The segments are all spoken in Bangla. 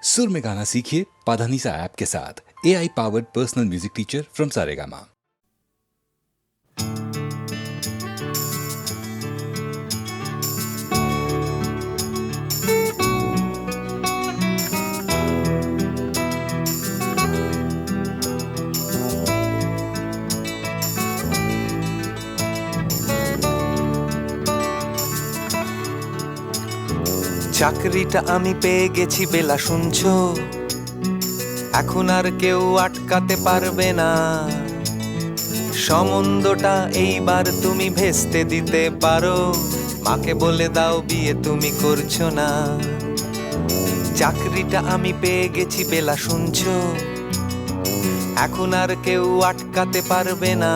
सुर में गाना सीखिए पाधानीसा ऐप के साथ। AI powered personal music teacher from Saregama. চাকরিটা আমি পেয়ে গেছি বেলা শুনছো, এখন আর কেউ আটকাতে পারবে না। সম্বন্ধটা এইবার তুমি ভেস্তে দিতে পারো, মাকে বলে দাও বিয়ে তুমি করছো না। চাকরিটা আমি পেয়ে গেছি বেলা শুনছো, এখন আর কেউ আটকাতে পারবে না।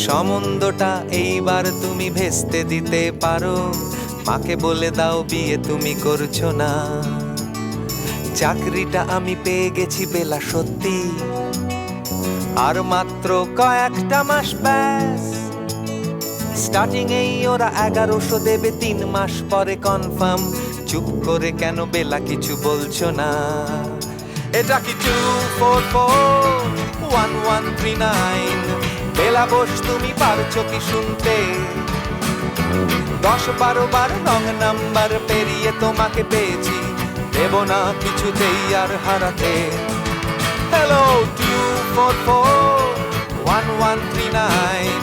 সম্বন্ধটা এইবার তুমি ভেস্তে দিতে পারো, মাকে বলে দাও বিয়ে তুমি করছো না। চাকরিটা আমি পেয়ে গেছি বেলা সত্যি, আর মাত্র কয়েকটা মাস ব্যাস। স্টার্টিং এই ওরা 1100 দেবে, 3 মাস পরে কনফার্ম। চুপ করে কেন বেলা কিছু বলছো না? এটা কি 2441139? বেলা বোস তুমি পারছো কি শুনতে? 10-12 বার রং নাম্বার পেরিয়ে তোমাকে পেয়েছি, দেব না কিছুতেই আর হারাতে। হ্যালো 2441139,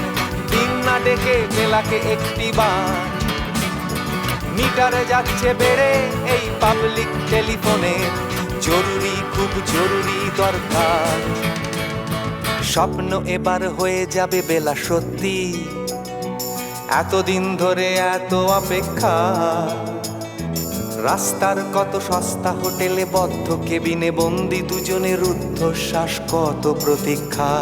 দিন না ডেকে বেলাকে একটি বার। মিটারে যাচ্ছে বেড়ে এই পাবলিক টেলিফোনে, জরুরি খুব জরুরি দরকার। স্বপ্ন এবার হয়ে যাবে বেলা সত্যি, এতদিন ধরে এত অপেক্ষা। রাস্তার কত সস্তা হোটেলে বদ্ধ কেবিনে বন্দি দুজনের রুদ্ধশ্বাস, কত প্রতীক্ষা।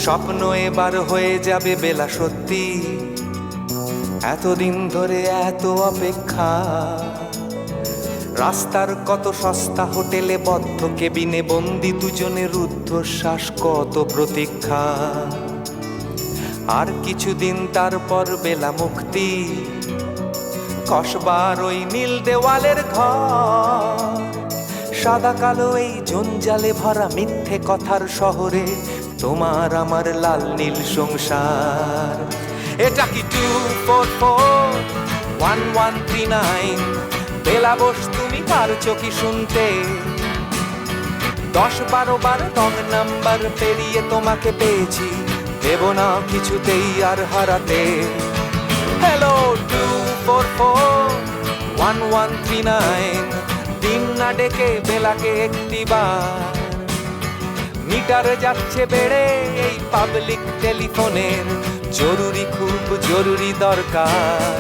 স্বপ্ন এবার হয়ে যাবে বেলা সত্যি, এতদিন ধরে এত অপেক্ষা। রাস্তার কত সস্তা হোটেলে বদ্ধ কেবিনে বন্দি দুজনের রুদ্ধশ্বাস, কত প্রতীক্ষা। আর কিছুদিন তারপর বেলা মুক্তি, কসবার ওই নীল দেওয়ালের ঘর। সাদা কালো এই জঞ্জালে ভরা মিথ্যে কথার শহরে, তোমার আমার লাল নীল সংসার। এটা কি 2441139? বেলা বোস তুমি পারছো কি শুনতে? 10-12 বার রং নাম্বার পেরিয়ে তোমাকে পেয়েছি, দেব না কিছুতেই আর হারাতে। হ্যালো 2441139, দিন না ডেকে বেলাকে একটি বার। মিটারে যাচ্ছে বেড়ে এই পাবলিক টেলিফোনের, জরুরি খুব জরুরি দরকার।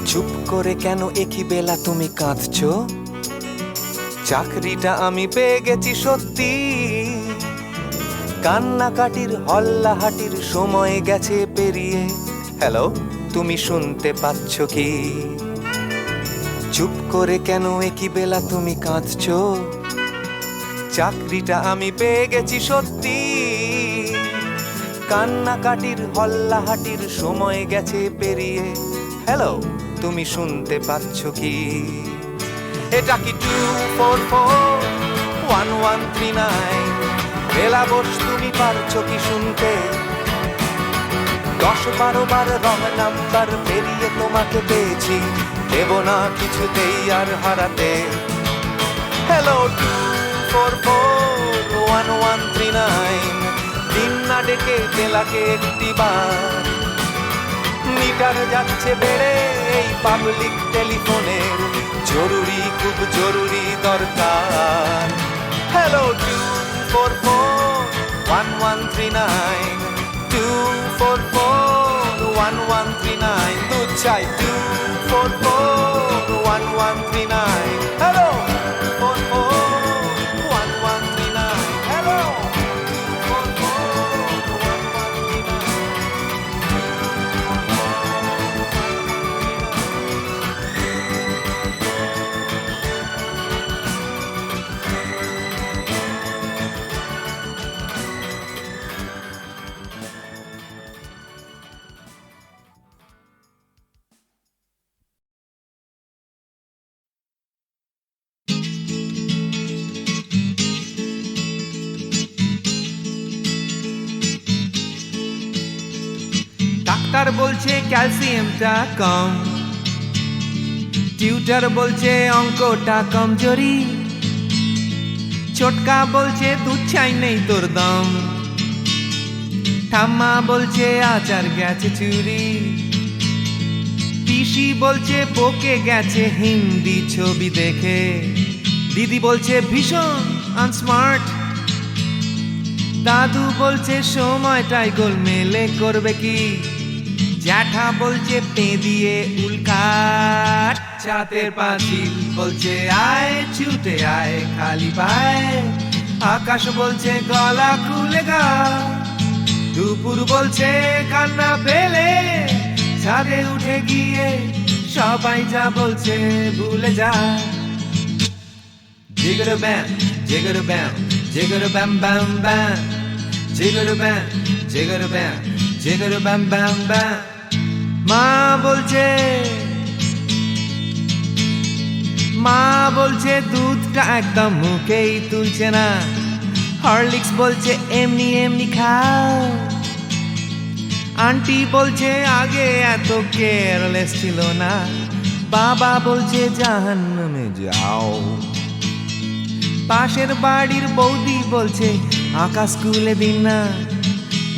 চুপ করে কেন একই বেলা তুমি কাঁদছো? চাকরিটা আমি পেয়ে গেছি সত্যি, কান্নাকাটির হল্লাহাটির সময় গেছে পেরিয়ে। হ্যালো তুমি শুনতে পাচ্ছ কি? চুপ করে কেন একই বেলা তুমি কাঁদছো? চাকরিটা আমি পেয়ে গেছি সত্যি, কান্নাকাটির হল্লাহাটির সময় গেছে পেরিয়ে। হ্যালো তুমি শুনতে পাচ্ছ কি? এটা কি 2441139? বেলা বোস তুমি পারছো কি শুনতে? 10-12 বার রং নাম্বার পেরিয়ে তোমাকে পেয়েছি, দেব না কিছুতেই আর হারাতে। হ্যালো 2441139, দিন না ডেকে বেলাকে একটি বার। মিটার যাচ্ছে বেড়ে এই পাবলিক টেলিফোনের, জরুরি খুব জরুরি দরকার। হ্যালো 2441139, 2441139, দুধ চাই 2441139। Hello 2441139, hello 2441139। ডাক্তার বলছে ক্যালসিয়ামটা কম, টিউটার বলছে অঙ্কটা কমজোরি, ছোটকা বলছে দুধ চাই নেই তোর দম, ঠাম্মা বলছে আচার গেছে চুরি, পিসি বলছে বকে গেছে হিন্দি ছবি দেখে, দিদি বলছে ভীষণ আনস্মার্ট, দাদু বলছে সময়টাই গোলমেলে করবে কি, জ্যাঠা বলছে পে দিয়ে উল্কাট, ছাতের পাঁচিল বলছে আয় ছুটে আয় খালি পায়, আকাশ বলছে গলা খুলে গা, দুপুর বলছে কান্না পেলে ছাদে উঠে গিয়ে সবাই যা বলছে ভুলে যা। জিগর ব্যাম জিগর ব্যাম জিগর ব্যাম ব্যাম ব্যাম, জিগর ব্যাম জিগর ব্যাম জিগর ব্যাম ব্যাম ব্যাম। মা বলছে দুধটা একদম মুখেই তুলছে না, হরলিক্স বলছে এমনি এমনি খাও, আন্টি বলছে আগে এত কেয়ারলেস ছিল না, বাবা বলছে জাহান্নামে যাও, পাশের বাড়ির বৌদি বলছে আকাশ স্কুলে দিন না,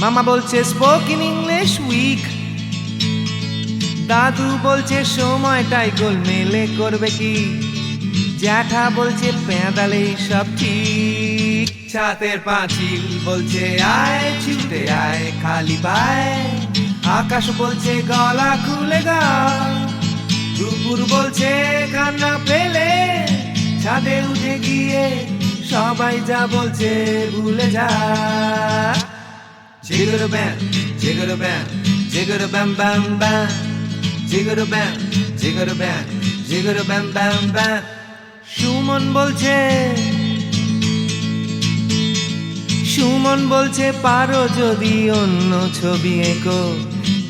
মামা বলছে স্পোকেন ইংলিশ উইক, দাদু বলছে সময়টাই গোলমেলে করবে কি, জ্যাঠা বলছে পেঁদালে সব ঠিক, ছাতের পাঁচিল বলছে আয় ছুটে আয় খালি পায়, আকাশ বলছে গলা খুলে গা, দুপুর বলছে কান্না পেলে ছাদে উঠে গিয়ে সবাই যা বলছে ভুলে যা। জিগর ব্যাম জিগর ব্যাম জিগর ব্যাম ব্যাম ব্যাম, জিগর ব্যাম জিগর ব্যাম জিগর ব্যাম ব্যাম ব্যাম। সুমন বলছে পারো যদি অন্য ছবি এঁকো,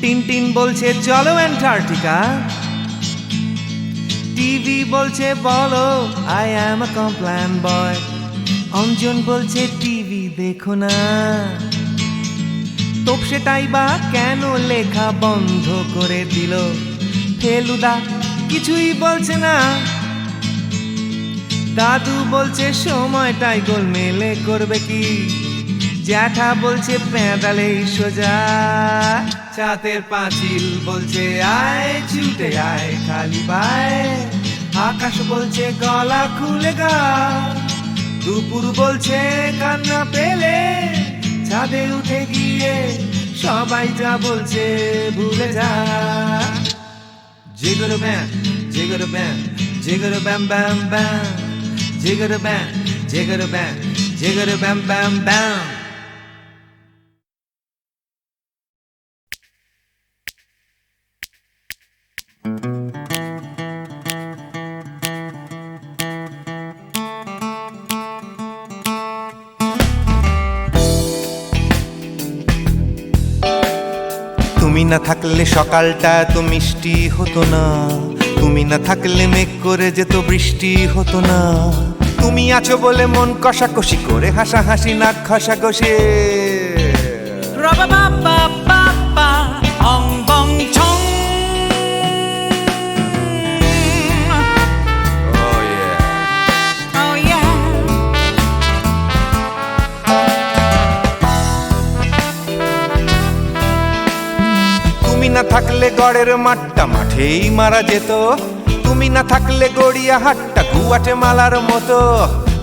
টিনটিন বলছে চলো অ্যান্টার্কটিকা, টিভি বলছে বলো আই অ্যাম আ কমপ্ল্যান বয়, অঞ্জন বলছে টিভি দেখো না, তোপসেটাই বা কেন লেখা বন্ধ করে দিল, ফেলুদা কিছুই বলছে না, দাদু বলছে সময়টাই গোলমেলে করবে কি, জ্যাঠা বলছে পেঁদালেই সোজা, ছাতের পাঁচিল বলছে আয় ছুটে আয় খালি পায়, আকাশ বলছে গলা খুলে গা, দুপুর বলছে কান্না পেলে ছাদে উঠে গিয়ে সবাই যা বলছে ভুলে যা। জিগর ব্যাম জিগর ব্যাম জিগর ব্যাম ব্যাম ব্যাম, জিগর ব্যাম জিগর ব্যাম জিগর ব্যাম ব্যাম ব্যাম। তুমি না থাকলে সকালটা এত মিষ্টি হতো না, তুমি না থাকলে মেঘ করে যেত বৃষ্টি হতো না, তুমি আছো বলে মন কষাকষি করে হাসাহাসি নাক ঘষাঘষি, তুমি না থাকলে গড়ের মাঠটা মাঠেই মারা যেত, তুমি না থাকলে গড়িয়া হাটটা গুয়াটে মালার মতো,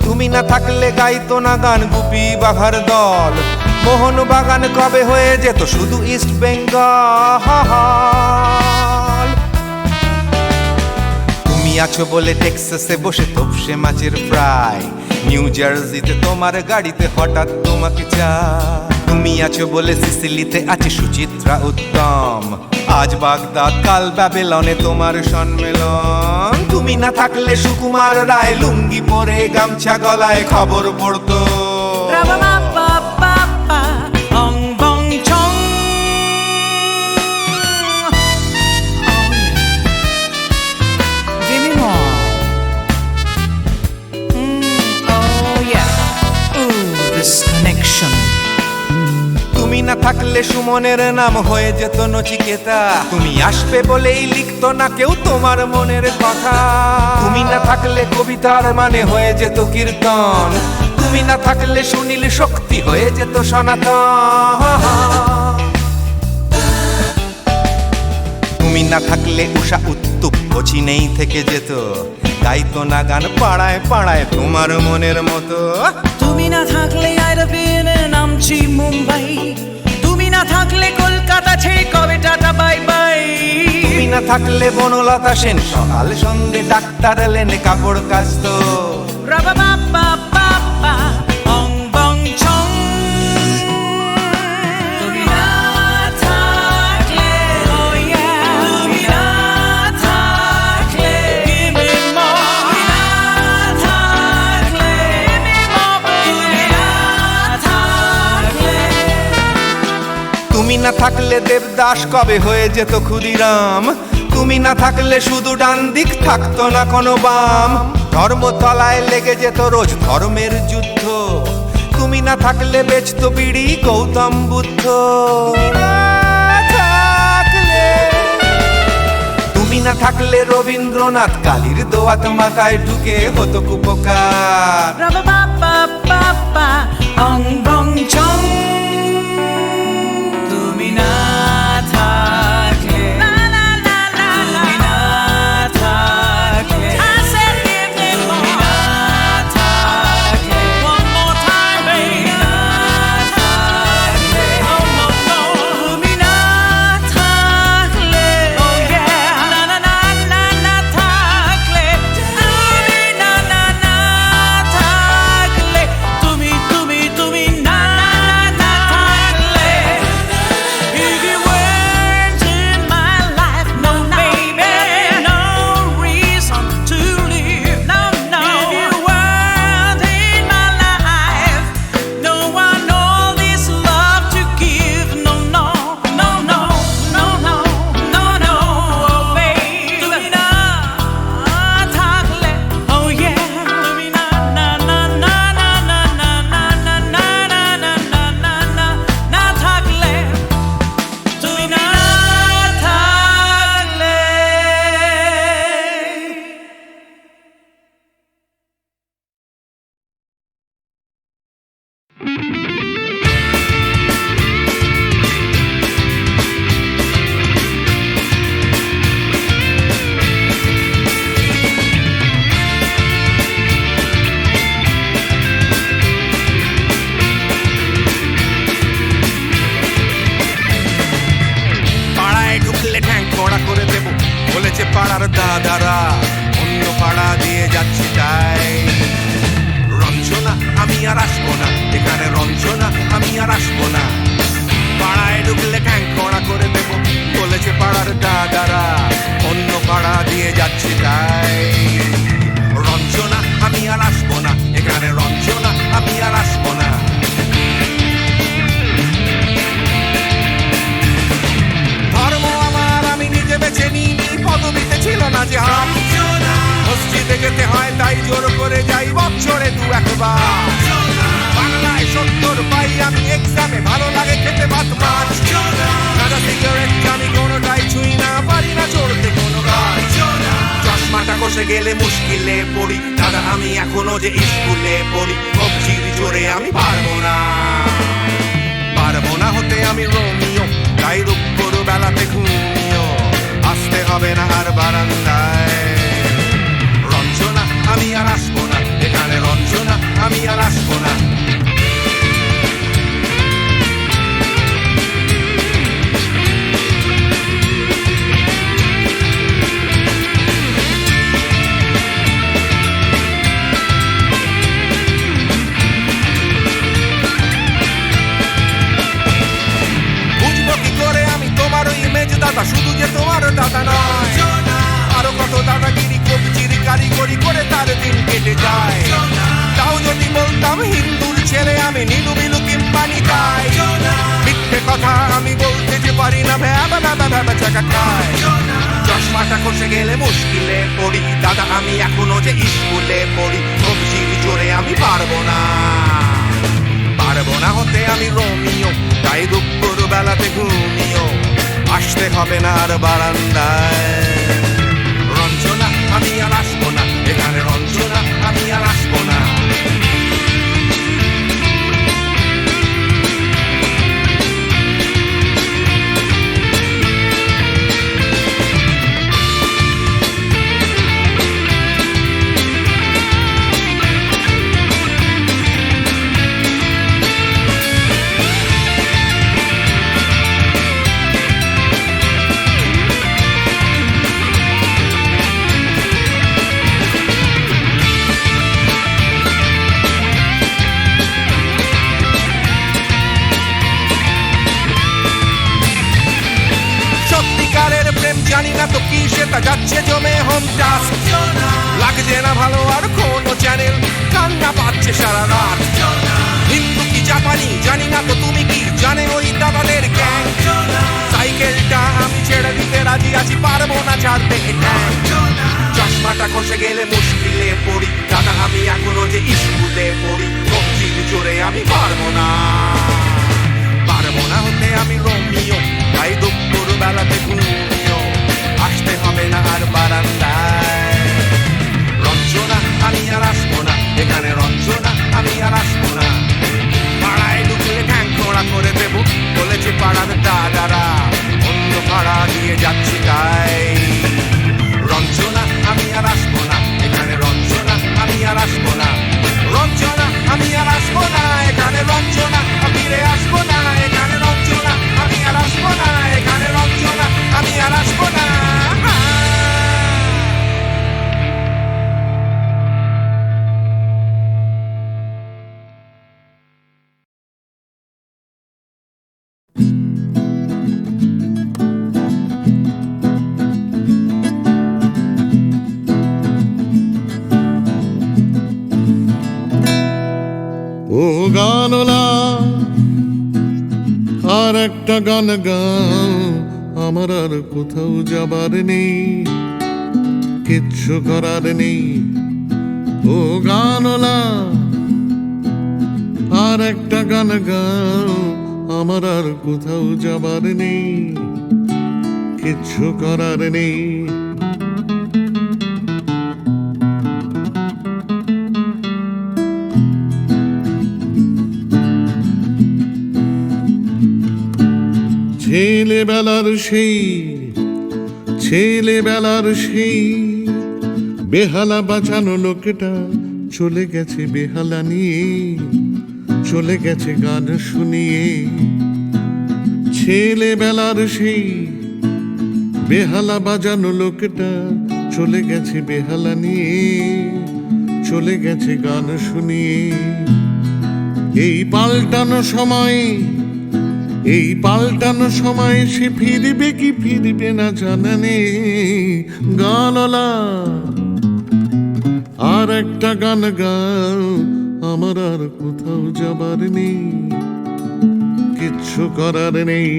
তুমি না থাকলে গাইতো না গান গুপি বাঘার দল, মোহন বাগান কবে হয়ে যেত শুধু ইস্ট বেঙ্গল। তুমি আছো বলে টেক্সাসে বসে তোপসে মাছের ফ্রাই, নিউ জার্সিতে তোমার গাড়িতে হঠাৎ তোমাকে চাই, তুমি আছো বলে সিসিলিতে আছে সুচিত্রা উত্তম, আজ বাগদাদ কাল ব্যাবিলনে তোমার সম্মেলন, তুমি না থাকলে সুকুমার রায় লুঙ্গি পরে গামছা গলায় খবর পড়তো, তুমি না থাকলে সুমনের নাম হয়ে যেত নচিকেতা। তুমি আসবে বলেই লিখতো না কেউ তোমার মনের কথা। তুমি না থাকলে কবিতার মানে হয়ে যেত কীর্তন। তুমি না থাকলে সুনীল শক্তি হয়ে যেত সনাতন। তুমি না থাকলে উষা উত্তুপ নেই থেকে যেত, গাইতো না গান পাড়ায় পাড়ায় তোমার মনের মতো। তুমি না থাকলে আইরবিনে নামছি মুম্বাই, তুমি না থাকলে কলকাতা ছেড়ে কবে টাটা বাই বাই। তুমি না থাকলে বনলতা সেন সকাল সন্ধে ডাক্তার লেনে কাপড় কাচতো। রাবা বাবা বাবা অং বং ছং। তুমি না থাকলে oh yeah, তুমি না থাকলে give me more, তুমি না থাকলে give me more, তুমি না থাকলে। তুমি না থাকলে দেবদাস কবে হয়ে যেত ক্ষুদিরাম। তুমি না থাকলে শুধু ডান দিক থাকতো না কোনো বাম। ধর্মতলায় লেগে যেত রোজ ধর্মের যুদ্ধ। তুমি না থাকলে বেচতো বিড়ি গৌতম বুদ্ধ। তুমি না থাকলে রবীন্দ্রনাথ কালীর দোয়াত মাথায় ঢুকে হতো কুপকার। রাবা বাবা বাবা অং বং ছং। তুমি না থাকলে না না না না, তুমি না থাকলে I said give me more, তুমি না থাকলে one more time baby, তুমি না থাকলে oh no no, তুমি না থাকলে oh yeah, না না না না না থাকলে, তুমি না না না থাকলে, তুমি তুমি তুমি না না না থাকলে। If you weren't in my life, no baby, no reason to live, no no. If you weren't in my life, no one all this love to give, no no no no no no no no, oh baby. তুমি না থাকলে oh yeah, তুমি না না না না না না না না না না না না না না না না থাকলে, তুমি না থাকলে। পাড়ায় ঢুকলে ঠ্যাং কড়া করে দেব বলেছে পাড়ার দাদারা। অন্য পাড়া দিয়ে যাচ্ছি তাই রঞ্জনা আমি আর আসবো না, এখানে রঞ্জনা আমি আর আসবো না। পাড়ায় ঢুকলে ঠ্যাং কড়া করে দেব বলেছে পাড়ার দাদারা। অন্য পাড়া দিয়ে যাচ্ছি তাই রঞ্জনা আমি আর আসবো না, এখানে রঞ্জনা আমি আর আসবো না। ধর্ম আমার আমি নিজে বেছে নিইনি, পদবিতে ছিল না যে হাম। মসজিদে যেতে হয় তাই জোর করে যাই বছরে দু একবার। বাংলায় 70 পাই আমি এক্সামে, ভালো লাগে খেতে ভাত মাছ। সাদা সিগারেট আমি কোনোটাই ছুঁই না, পারি না চড়তে কোনো গাছ। চশমাটা কষে গেলে মুশকিলে পড়ি দাদা, আমি এখনো যে স্কুলে পড়ি। কবজির জোরে আমি পারবো না, পারবো না হতে আমি রোমিও। তাই দুপুর বেলাতে ঘুমিও, আসতে হবে না আর বারান্দায়। রঞ্জনা আমি আর আসবো না, এখানে রঞ্জনা আমি আর আসবো না। বুঝবো কি করে আমি তোমার ইমেজ দাদা, শুধু যে তোমার দাদা নয়, আরো কত দাদাগিরি কবজির কারিগরি করে তার দিন কেটে যায়। তাও যদি বলতাম হিন্দুর ছেলে আমি, নীলু বিলু কিংবা নিতাই। মিথ্যে কথা আমি বলতে যে পারি না, ভ্যাবা ভ্যাবা ভ্যাবা চাকা খায়। চশমাটা খসে গেলে মুশকিলে পড়ি দাদা, আমি এখনো যে স্কুলে পড়ি। কবজির জোরে আমি পারবো না, পারবো না হতে আমি রোমিও, তাই দুপুর বেলাতে ঘুমিও আসতে হবে না আর বারান্দায়। রঞ্জনা আমি আর আসবো না এখানে, রঞ্জনা আমি আর আসবো না। সত্যিকারের প্রেম জানি না তো কি, সেটা যাচ্ছে জমে হোম টাস্ক। লাগছে না ভালো আর কোনো চ্যানেল, কান্না পাচ্ছে সারা রাত। হিন্দু কি জাপানি জানি না তো, তুমি কি জানে ওই দাদাদের গ্যাং? সাইকেলটা আমি ছেড়ে দিতে রাজি আছি, পারবো না ছাড়তে এটা। চশমাটা খসে গেলে মুশকিলে পড়ি, দাদা আমি এখনো যে স্কুলে পড়ি। কবজির জোরে আমি পারবো না, পারবো না হতে আমি রোমিও, তাই দুপুর বেলাতে ঘুমিও আসতে হবে না আর বারান্দায়। রঞ্জনা আমি আর আসবো না এখানে, রঞ্জনা আমি আর আসবো না। পাড়ায় ঢুকলে ঠ্যাং খোঁড়া করে দেবো বলেছে পাড়ার দাদারা, অন্য পাড়া দিয়ে যাচ্ছি তাই। রঞ্জনা আমি আর আসবো না এখানে, রঞ্জনা আমি আর আসবো না। রঞ্জনা আমি আর আসবো না এখানে, রঞ্জনা ফিরে আসবো না এখানে। রঞ্জনা আমি আর আসবো না এখানে, রঞ্জনা আমি আর আসবো না। ও গানলা আর একটা গান গাও, আমার আর কোথাও যাবার নেই, কিচ্ছু করার নেই। ও গানলা আর একটা গান গাও, আমার আর কোথাও যাবার নেই, কিচ্ছু করার নেই। ছেলেবেলার সেই, ছেলেবেলার সেই বেহালা বাঁচানো লোকটা চলে গেছে বেহালা নিয়ে, চলে গেছে গান শুনিয়ে। ছেলেবেলার সেই বেহালা বাজানো লোকটা চলে গেছে বেহালা নিয়ে, চলে গেছে গান শুনিয়ে। এই পাল্টানো সময়, এই পাল্টানো সময় সে ফিরবে কি ফিরবে না জানা নেই। গানলা আর একটা গান গাও, আমার আর কোথাও যাবার নেই, কিচ্ছু করার নেই।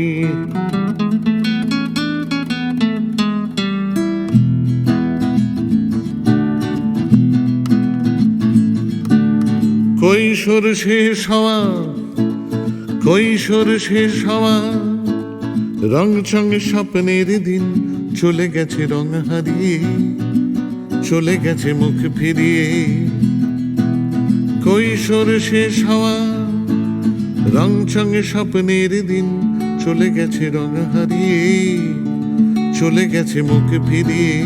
কৈশোর শেষ হওয়া, কৈশোর শেষ হওয়া, রং চঙে স্বপ্নের দিন চলে গেছে রং হারিয়ে, চলে গেছে মুখ ফিরিয়ে। কৈশোর শেষ হওয়া, রং চঙে স্বপ্নের দিন চলে গেছে রং হারিয়ে, চলে গেছে মুখ ফিরিয়ে।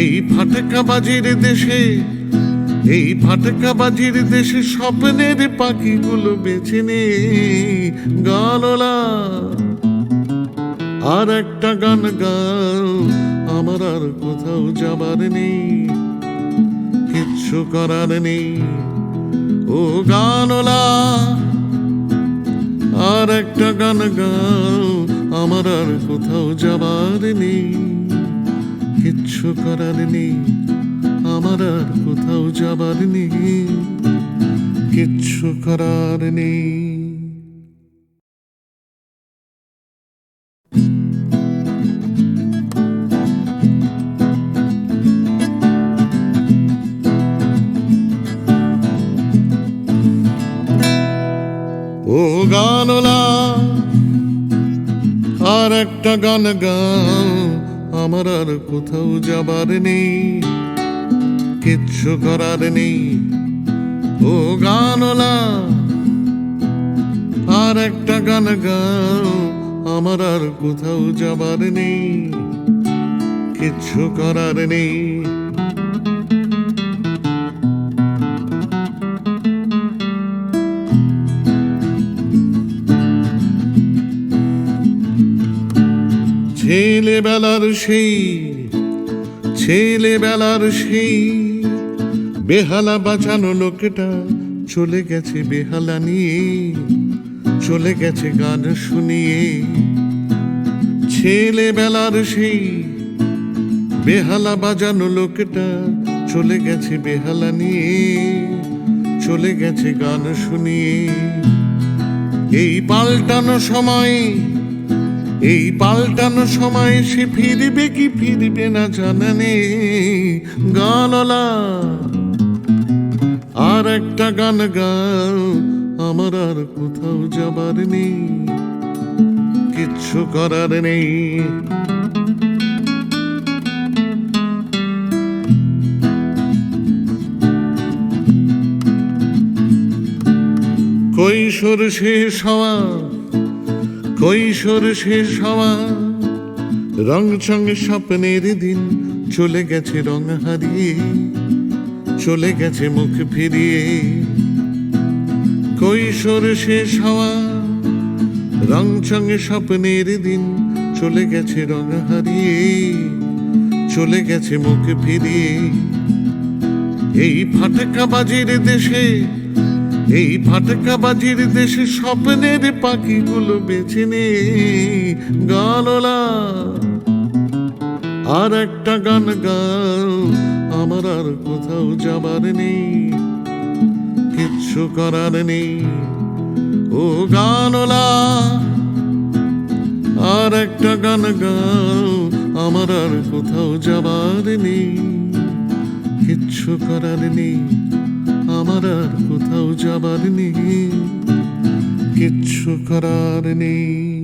এই ফাটকা বাজির দেশে, এই ফাটকা বাজির দেশে স্বপ্নের পাখিগুলো বেছে নে। গানলা আর একটা গান গাও, আমার আর কোথাও যাবার নেই, কিচ্ছু করার নেই। ও গানলা আর একটা গান গাও, আমার আর কোথাও যাবার নেই, কিচ্ছু করার নেই। আমার আর কোথাও যাবার নেই, কিচ্ছু করার নেই। গান গাও, আমার আর কোথাও যাবার নেই, কিচ্ছু করার নেই। ও গানলা, আর একটা গান গাও, আমার আর কোথাও যাবার নেই, কিচ্ছু করার নেই। ছেলেবেলার সেই বেহালা বাঁচানো লোকটা চলে গেছে বেহালা নিয়ে, চলে গেছে গান শুনিয়ে। ছেলেবেলার সেই বেহালা বাজানো লোকটা চলে গেছে বেহালা নিয়ে, চলে গেছে গান শুনিয়ে। এই পাল্টানো সময় সে ফিরবে কি ফিরবে না জানা নেই। গানলা, আর একটা গান গাও, আমার আর কোথাও যাবার নেই, কিচ্ছু করার নেই। কৈশোর শেষ হওয়া রং চঙে স্বপ্নের দিন চলে গেছে রং হারিয়ে, চলে গেছে মুখ ফিরিয়ে। কৈশোর শেষ হওয়া রং চঙে স্বপ্নের দিন চলে গেছে রং হারিয়ে, চলে গেছে মুখ ফিরিয়ে। এই ফাটকাবাজির দেশে স্বপ্নের পাখিগুলো বেছে নে। গানলা, আর একটা গান গাও, আমার আর কোথাও যাবার নেই, কিচ্ছু করার নেই। ও গানলা, আর একটা গান গাও, আমার আর কোথাও যাবার নেই, কিচ্ছু করার নেই। আমার আর কোথাও যাবার নেই, কিচ্ছু করার নেই।